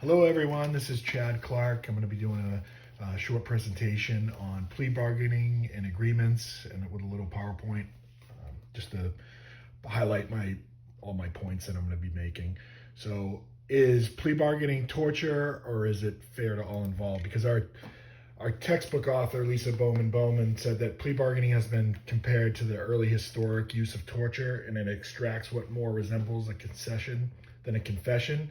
Hello, everyone. This is Chad Clark. I'm going to be doing a short presentation on plea bargaining and agreements, and with a little PowerPoint, just to highlight all my points that I'm going to be making. So, is plea bargaining torture, or is it fair to all involved? Because our textbook author, Lisa Bowman, said that plea bargaining has been compared to the early historic use of torture, and it extracts what more resembles a concession than a confession.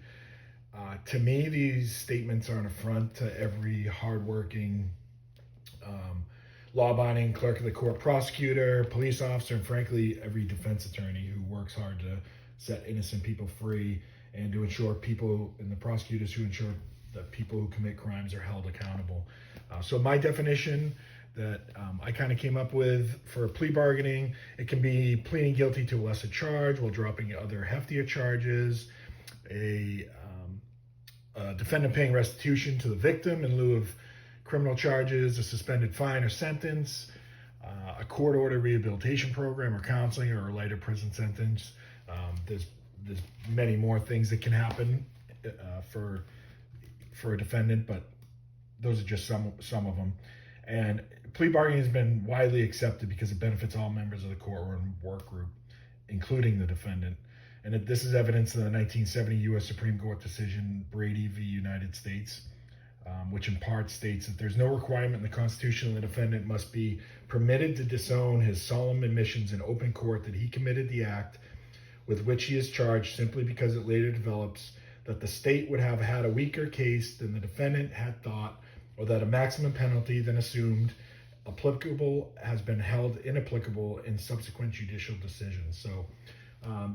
To me, these statements are an affront to every hardworking, law-abiding clerk of the court, prosecutor, police officer, and frankly, every defense attorney who works hard to set innocent people free and to ensure people and the prosecutors who ensure that people who commit crimes are held accountable. So my definition that I kind of came up with for plea bargaining, it can be pleading guilty to a lesser charge while dropping other heftier charges, a defendant paying restitution to the victim in lieu of criminal charges, a suspended fine or sentence, a court-ordered rehabilitation program or counseling, or a lighter prison sentence. There's many more things that can happen for a defendant, but those are just some of them. And plea bargaining has been widely accepted because it benefits all members of the courtroom work group, including the defendant. And this is evidence of the 1970 U.S. Supreme Court decision, Brady v. United States, which in part states that there's no requirement in the Constitution that the defendant must be permitted to disown his solemn admissions in open court that he committed the act with which he is charged simply because it later develops that the state would have had a weaker case than the defendant had thought, or that a maximum penalty than assumed applicable has been held inapplicable in subsequent judicial decisions. So,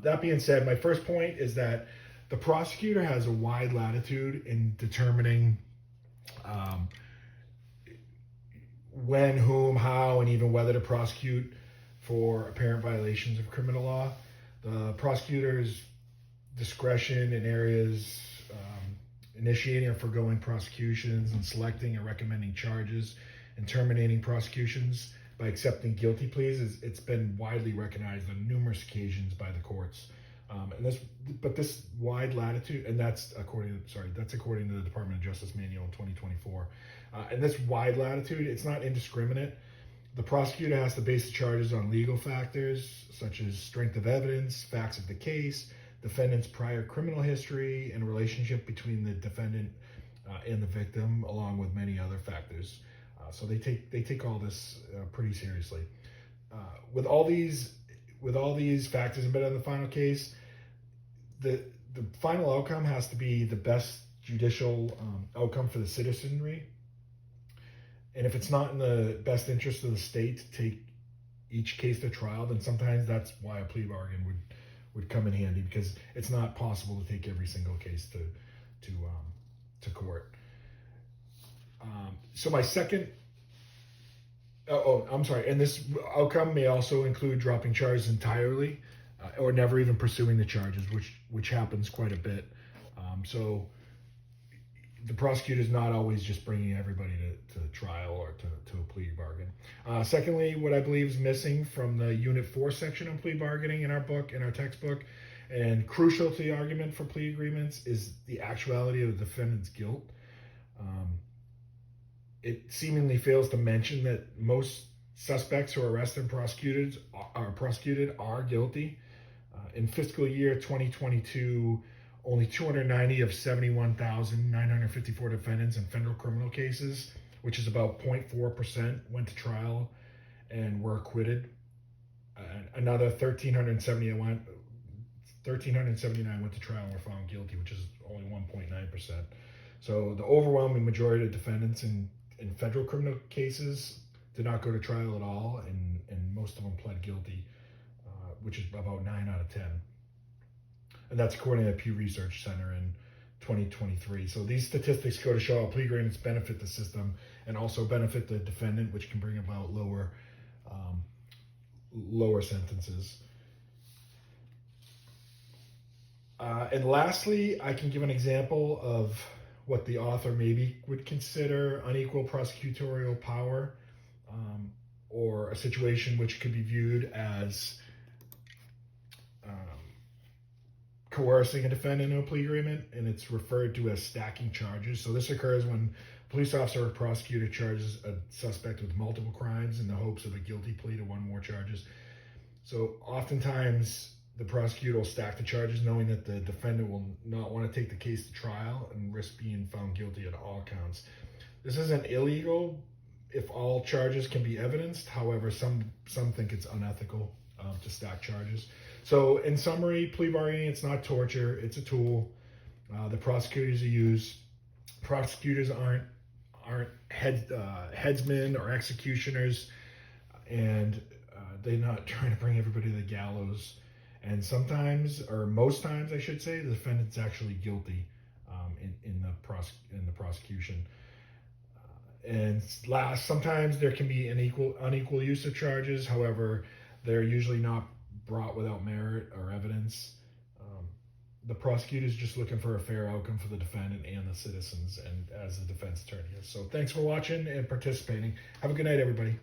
that being said, my first point is that the prosecutor has a wide latitude in determining when, whom, how, and even whether to prosecute for apparent violations of criminal law. The prosecutor's discretion in areas initiating or foregoing prosecutions and selecting and recommending charges and terminating prosecutions by accepting guilty pleas it's been widely recognized on numerous occasions by the courts. But this wide latitude, and that's according to the Department of Justice Manual in 2024. And this wide latitude, it's not indiscriminate. The prosecutor has to base the charges on legal factors such as strength of evidence, facts of the case, defendant's prior criminal history, and relationship between the defendant and the victim, along with many other factors. So they take all this pretty seriously. With all these factors embedded in the final case, the final outcome has to be the best judicial outcome for the citizenry. And if it's not in the best interest of the state to take each case to trial, then sometimes that's why a plea bargain would come in handy, because it's not possible to take every single case to court. So my second, and this outcome may also include dropping charges entirely, or never even pursuing the charges, which happens quite a bit. So the prosecutor is not always just bringing everybody to trial or to a plea bargain. Secondly, what I believe is missing from the Unit 4 section on plea bargaining in our textbook, and crucial to the argument for plea agreements, is the actuality of the defendant's guilt. It seemingly fails to mention that most suspects who are arrested and prosecuted are guilty. In fiscal year 2022, only 290 of 71,954 defendants in federal criminal cases, which is about 0.4%, went to trial and were acquitted. Another 1,379 went to trial and were found guilty, which is only 1.9%. So the overwhelming majority of defendants in federal criminal cases did not go to trial at all, and most of them pled guilty, which is about 9 out of 10. And that's according to the Pew Research Center in 2023. So these statistics go to show how plea agreements benefit the system and also benefit the defendant, which can bring about lower sentences. And lastly, I can give an example of what the author maybe would consider unequal prosecutorial power, or a situation which could be viewed as coercing a defendant into a plea agreement, and it's referred to as stacking charges. So this occurs when a police officer or prosecutor charges a suspect with multiple crimes in the hopes of a guilty plea to one or more charges. So oftentimes the prosecutor will stack the charges knowing that the defendant will not want to take the case to trial and risk being found guilty at all counts. This isn't illegal if all charges can be evidenced. However, some think it's unethical to stack charges. So in summary, plea bargaining, it's not torture, it's a tool. The prosecutors use. Prosecutors aren't headsmen or executioners, and they're not trying to bring everybody to the gallows. And sometimes, or most times, I should say, the defendant's actually guilty in the prosecution. And sometimes there can be unequal use of charges. However, they're usually not brought without merit or evidence. The prosecutor's just looking for a fair outcome for the defendant and the citizens, and as the defense attorney is. So thanks for watching and participating. Have a good night, everybody.